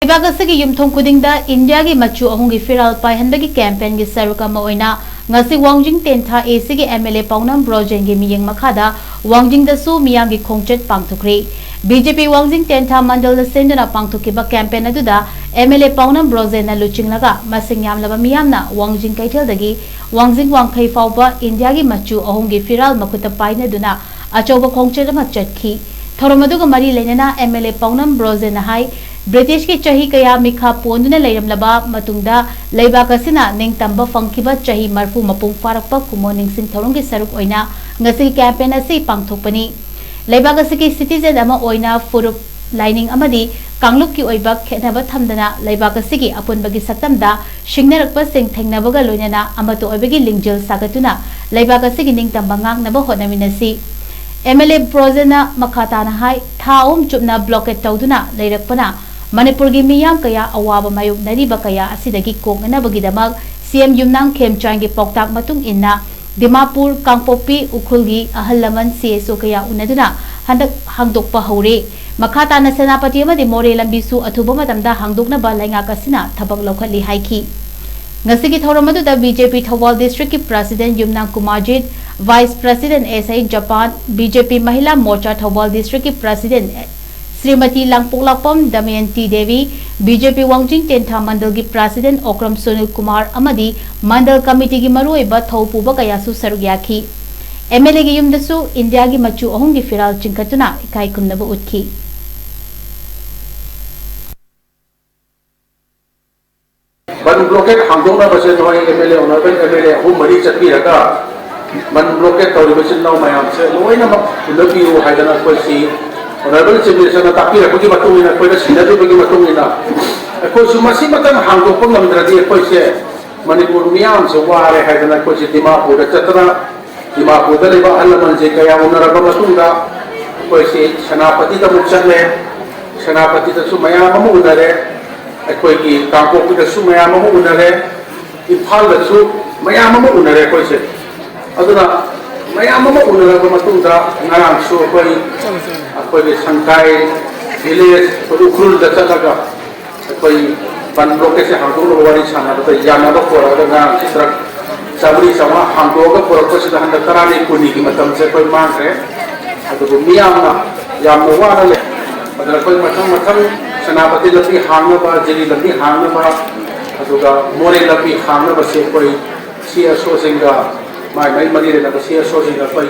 लेबागसगी युमथों खुदिंगदा India की मचु अहुंगी फिराल पाइहनबगी campaign की सरुक अमा ओइना ngasi wangjing tentha AC की MLA पाउनम ब्रोजेन की मियंग मखादा वांगजिंग दसु मियांग की खोंगचट पांगथुखरे बीजेपी वांगजिंग तंथा मंडल सेंदना पांगथुकिबा campaign अदुदा MLA पाउनम ब्रोजेन लुचिंगलगा मसिंग यामलबा मियामना Wangjing कैथेलदगी Wangjing वांगखै फाउबा India की मचु अहुंगी फिराल मखुता पाइनदुना अचौबा खोंगचट अमा चटखी थोरमदुगा मरी लेनेना MLA पाउनम ब्रोजेन हाई ब्रिटिश की चही कया मिखा पोंदुना लेरमलबा मतुंगदा लेबाक असिना निंगतंबा फंखिबा चही मरफु मपुंग फारकपा कुमो निंगसिंग थौरंगी सरुक ओइना ngasi कैंपेन असि पांगथोकपनी लेबाक असि सिटीजन अमा ओइना फुरुप लाइनिंग अमदी कांगलुप की ओइबा खेनबा थमदना लेबाक असि अपुनबगी सतमदा शिंगनरकपा सिंग थेंगनबगा लोइना अमतो ओइबगी लिंगजल सागतुना लेबाक असि निंगतंबा ngangnaba hotnaminasi MLA ब्रोजेना मखाताना हाई थाउम चुपना ब्लॉकेट तौदुना लेरकपना मणिपुर की मियाम कया अवाब मायोगनरीब कया असिदगी कोंगनबगीदमक CM युमनांग खेमचांग की पौताक मतुंग इन्ना दिमापुर कांगपोपी उखुलगी अहल लमन CSO कया उनदुना हंदक हांगदोकपा हौरे मखाताना सेनापति अमदि मोरे लंबिसु अथुबा मतमदा हांगदोकनबा लैंगाक असिना थबक लौखटली हाइखी ngasi थौरमदुदा BJP थौबाल डिस्ट्रिक्ट की president Yumnam Kumarjit vice president SI Japan BJP Mahila Morcha Thoubal district की प्रेसिडेंट श्रीमती लांगपोकलापम दमयंती देवी बीजेपी वांगजिंग तेंथा मंडल की प्रेसिडेंट ओक्रम सुनील कुमार अमदी मंडल कमिटी की मरुएबा थौपुबा कयासु सरुक याखी MLA की युमदसु इंडिया की मचु अहुं की फिराल चिंकतुना इकाई कुमनबा उठकी मन ब्लॉकेट हांगदोंना बसे नोय MLA ऑनरेबल MLA अहुं मरी चटपीरगा मन ब्लॉकेट तौरिबसिन नौ मयाम से लोइनमक उलबियो हाइदना कोसी ऑनरेबल चीफ मिनिस्टर तापी रखोगी मतुंगिना कोइदा सिनादुबगी मतुंगिना कोइसु मसी मतम हांगदोंपंग नमद्रदि कोइसे मणिपुर मियाम से वारे हाइदना कोइसे दिमापुर चतरा दिमापुर लेबा हलमन जे कया उनरबा मतुंगा कोइसे सेनापति दा मुचले सेनापति दसु मयाम अमु उनरे अखोइगी कांपोपी दसु मयाम अमु उनरे इम्फाल दसु मयाम अमु उनरे कोइसे अदुना मयाम अमु उनरबा मतुंगा ngarangsu अखोई संकाय विलेज उखरुल दचलगा अखोई बन ब्लॉकेट से हांगदोंग वारी सानाबा यानाबा पोरागा ट्रक चाबरी समा हांगदोंगा पोरकसिदा हंदा तरानी कुनी की मतम से कोई मांगरे अदुगु मियामना याम वानाले अदला कोई मथम मथम सेनापति लपी हांगनबा जेरी लपी हांगनबा अदुगा मोरे लपी हांगनबा से कोई CSO सिंगा माय माय मनी रे ना CSO सिंगा कोई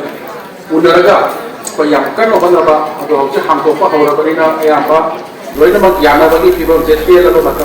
उनरगा कोई याम कनो होनबा अदो हौसे हांगदोंपा हौरबनिना अयाबा लोइनमक यानाबगी फिबम जे पेलबा